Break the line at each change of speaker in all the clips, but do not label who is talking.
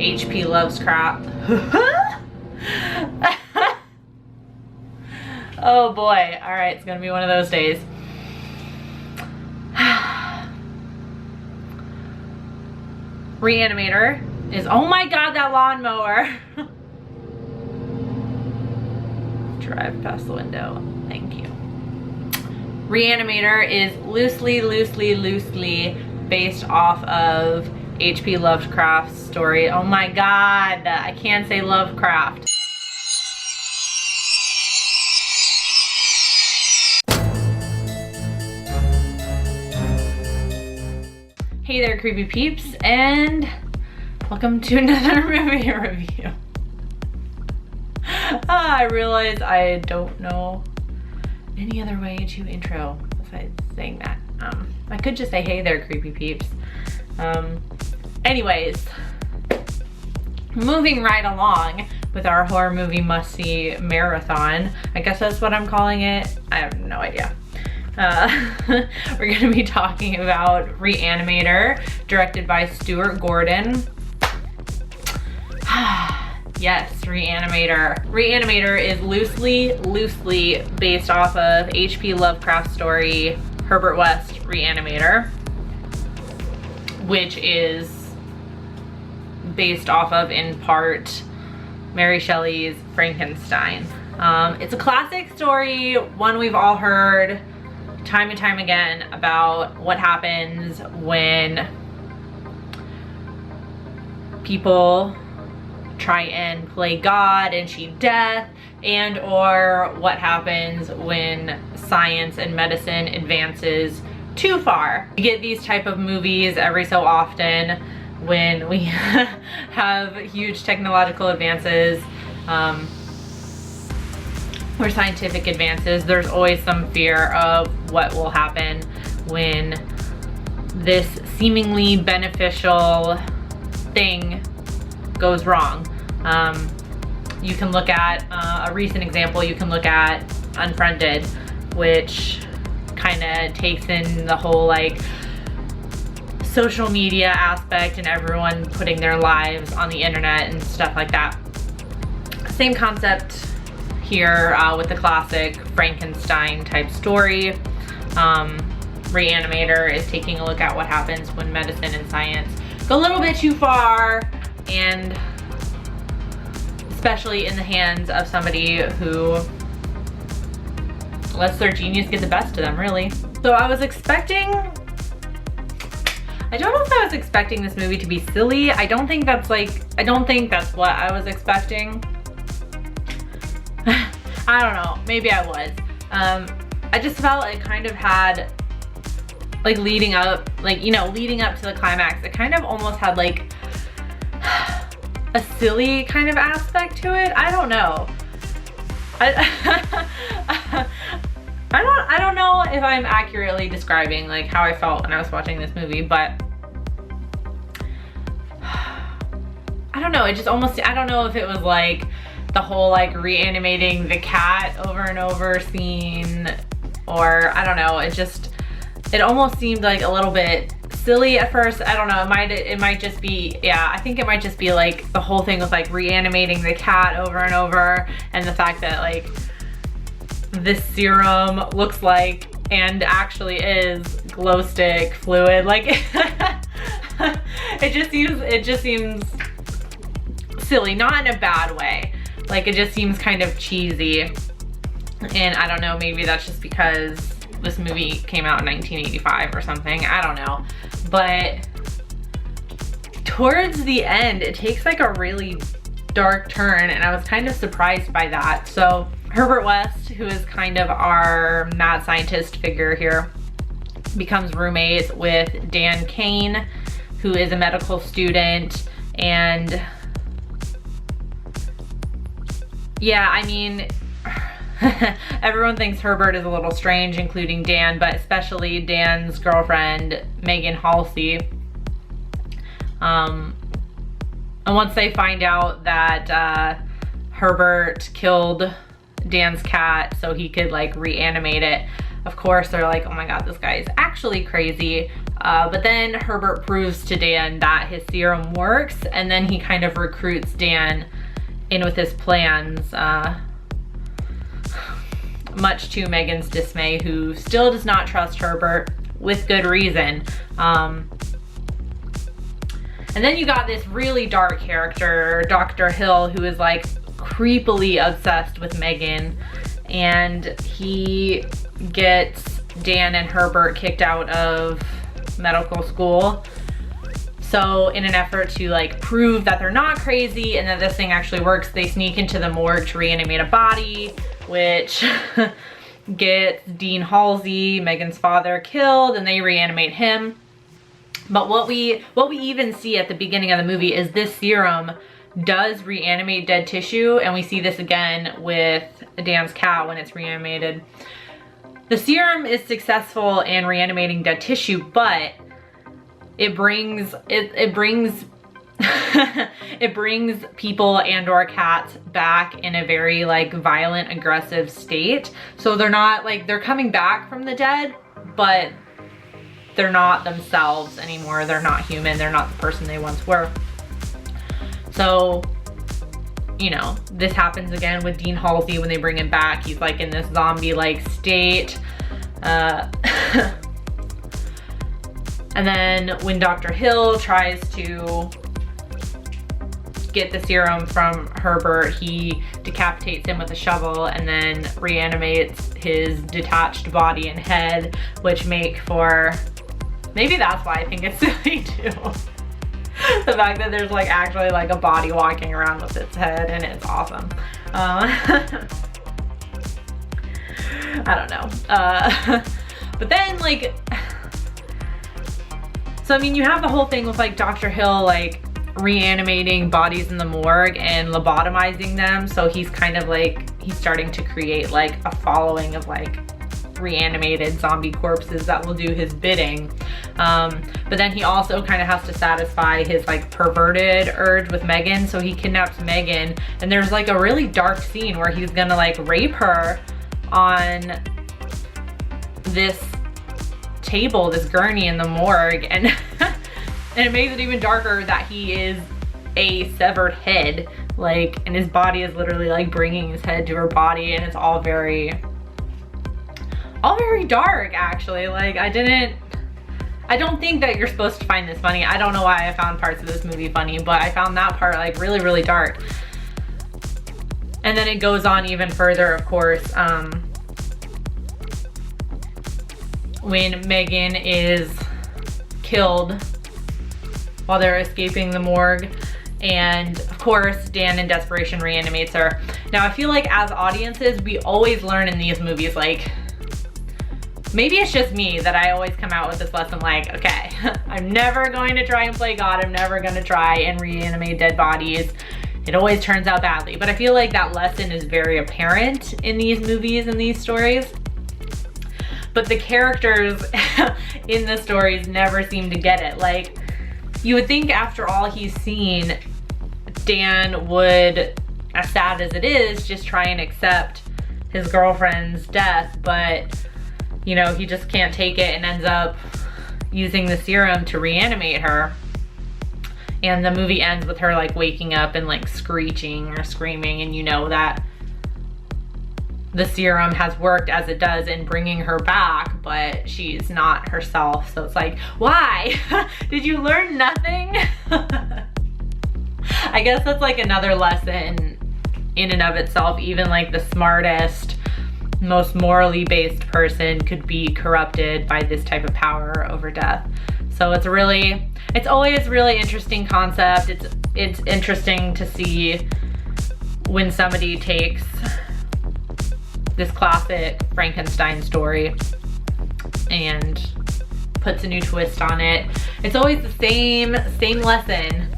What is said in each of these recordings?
HP loves crap. Oh boy, all right, it's gonna be one of those days. Reanimator is, oh my god, that lawnmower. Drive past the window, thank you. Reanimator is loosely based off of H.P. Lovecraft's story. Oh my god, I can't say Lovecraft. Hey there, creepy peeps, and welcome to another movie review. I realize I don't know any other way to intro besides saying that. I could just say, hey there, creepy peeps. Anyways, moving right along with our horror movie must-see marathon. I guess that's what I'm calling it. I have no idea. We're gonna be talking about Reanimator, directed by Stuart Gordon. Yes, Reanimator. Reanimator is loosely based off of H.P. Lovecraft's story, Herbert West Reanimator, which is based off of, in part, Mary Shelley's Frankenstein. It's a classic story, one we've all heard time and time again, about what happens when people try and play God and cheat death, and or what happens when science and medicine advances too far. We get these type of movies every so often when we have huge technological advances or scientific advances. There's always some fear of what will happen when this seemingly beneficial thing goes wrong. You can look at a recent example, you can look at Unfriended, which kind of takes in the whole like social media aspect and everyone putting their lives on the internet and stuff like that. Same concept here with the classic Frankenstein type story. Reanimator is taking a look at what happens when medicine and science go a little bit too far, and especially in the hands of somebody who lets their genius get the best of them, really. So I was expecting, I don't know if I was expecting this movie to be silly. I don't think that's what I was expecting. I don't know, maybe I was. I just felt it kind of had, like leading up to the climax, it kind of almost had like a silly kind of aspect to it. I don't know. I don't know if I'm accurately describing like how I felt when I was watching this movie, but I don't know, it just almost, I don't know if it was like the whole like reanimating the cat over and over scene, or I don't know, it almost seemed like a little bit silly at first. I don't know, it might just be, yeah, I think it might just be like the whole thing was like reanimating the cat over and over, and the fact that like this serum looks like and actually is glow stick fluid, like it just seems silly, not in a bad way. Like it just seems kind of cheesy, and I don't know, maybe that's just because this movie came out in 1985 or something, I don't know. But towards the end, it takes like a really dark turn, and I was kind of surprised by that. So Herbert West, who is kind of our mad scientist figure here, becomes roommates with Dan Kane, who is a medical student, and yeah, I mean, everyone thinks Herbert is a little strange, including Dan, but especially Dan's girlfriend, Megan Halsey. And once they find out that Herbert killed Dan's cat so he could like reanimate it, of course they're like, oh my god, this guy is actually crazy. But then Herbert proves to Dan that his serum works, and then he kind of recruits Dan in with his plans, much to Megan's dismay, who still does not trust Herbert, with good reason. And then you got this really dark character, Dr. Hill, who is like creepily obsessed with Megan, and he gets Dan and Herbert kicked out of medical school. So in an effort to like prove that they're not crazy and that this thing actually works, they sneak into the morgue to reanimate a body, which gets Dean Halsey, Megan's father, killed, and they reanimate him. But what we even see at the beginning of the movie is this serum does reanimate dead tissue, and we see this again with Dan's cat when it's reanimated. The serum is successful in reanimating dead tissue, but it brings it brings people and or cats back in a very like violent, aggressive state. So they're not like, they're coming back from the dead, but they're not themselves anymore. They're not human. They're not the person they once were. So, you know, this happens again with Dean Halsey when they bring him back. He's like in this zombie-like state. And then when Dr. Hill tries to get the serum from Herbert, he decapitates him with a shovel and then reanimates his detached body and head, which make for, maybe that's why I think it's silly too. The fact that there's like actually like a body walking around with its head, and it's awesome. I don't know. But then like, so I mean, you have the whole thing with like Dr. Hill like reanimating bodies in the morgue and lobotomizing them. So he's kind of like, he's starting to create like a following of like reanimated zombie corpses that will do his bidding. But then he also kind of has to satisfy his like perverted urge with Megan. So he kidnaps Megan, and there's like a really dark scene where he's gonna like rape her on this table, this gurney in the morgue, and and it makes it even darker that he is a severed head, like, and his body is literally like bringing his head to her body, and it's all very dark actually. Like, I don't think that you're supposed to find this funny. I don't know why I found parts of this movie funny, but I found that part like really, really dark. And then it goes on even further, of course, when Megan is killed while they're escaping the morgue. And of course, Dan in desperation reanimates her. Now I feel like as audiences, we always learn in these movies, like, maybe it's just me that I always come out with this lesson like, okay, I'm never going to try and play God. I'm never going to try and reanimate dead bodies. It always turns out badly. But I feel like that lesson is very apparent in these movies and these stories. But the characters in the stories never seem to get it. Like, you would think after all he's seen, Dan would, as sad as it is, just try and accept his girlfriend's death, but you know, he just can't take it and ends up using the serum to reanimate her. And the movie ends with her like waking up and like screeching or screaming, and you know that the serum has worked as it does in bringing her back, but she's not herself. So it's like, why? Did you learn nothing? I guess that's like another lesson in and of itself. Even like the smartest, most morally based person could be corrupted by this type of power over death. So it's always really interesting concept. It's interesting to see when somebody takes this classic Frankenstein story and puts a new twist on it. It's always the same lesson.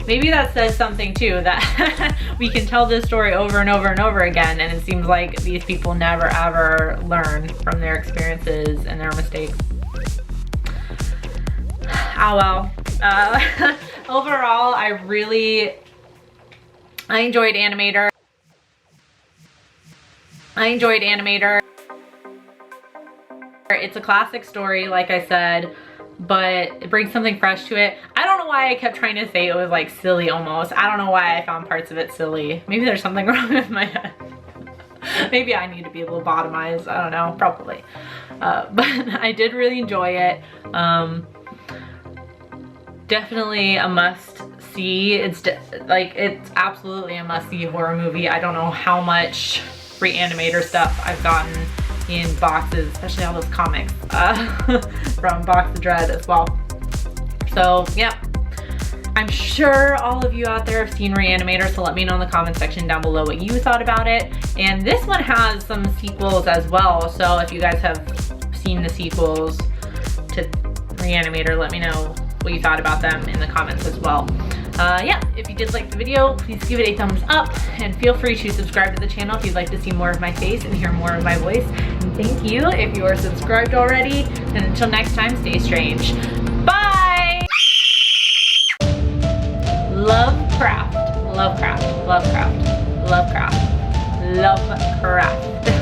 Maybe that says something too, that we can tell this story over and over and over again, and it seems like these people never ever learn from their experiences and their mistakes. Oh well. Overall, I enjoyed Animator. It's a classic story, like I said. but it brings something fresh to it. I don't know why I kept trying to say it was like silly almost. I don't know why I found parts of it silly. Maybe there's something wrong with my head. Maybe I need to be lobotomized. I don't know, probably. But I did really enjoy it. Definitely a must see. It's absolutely a must see horror movie. I don't know how much Reanimator stuff I've gotten in boxes, especially all those comics from Box of Dread as well. So yeah, I'm sure all of you out there have seen Reanimator, so let me know in the comment section down below what you thought about it. And this one has some sequels as well, so if you guys have seen the sequels to Reanimator, let me know what you thought about them in the comments as well. Yeah, if you did like the video, please give it a thumbs up and feel free to subscribe to the channel if you'd like to see more of my face and hear more of my voice. And thank you if you are subscribed already. And until next time, stay strange. Bye! Lovecraft, Lovecraft, Lovecraft, Lovecraft, Lovecraft.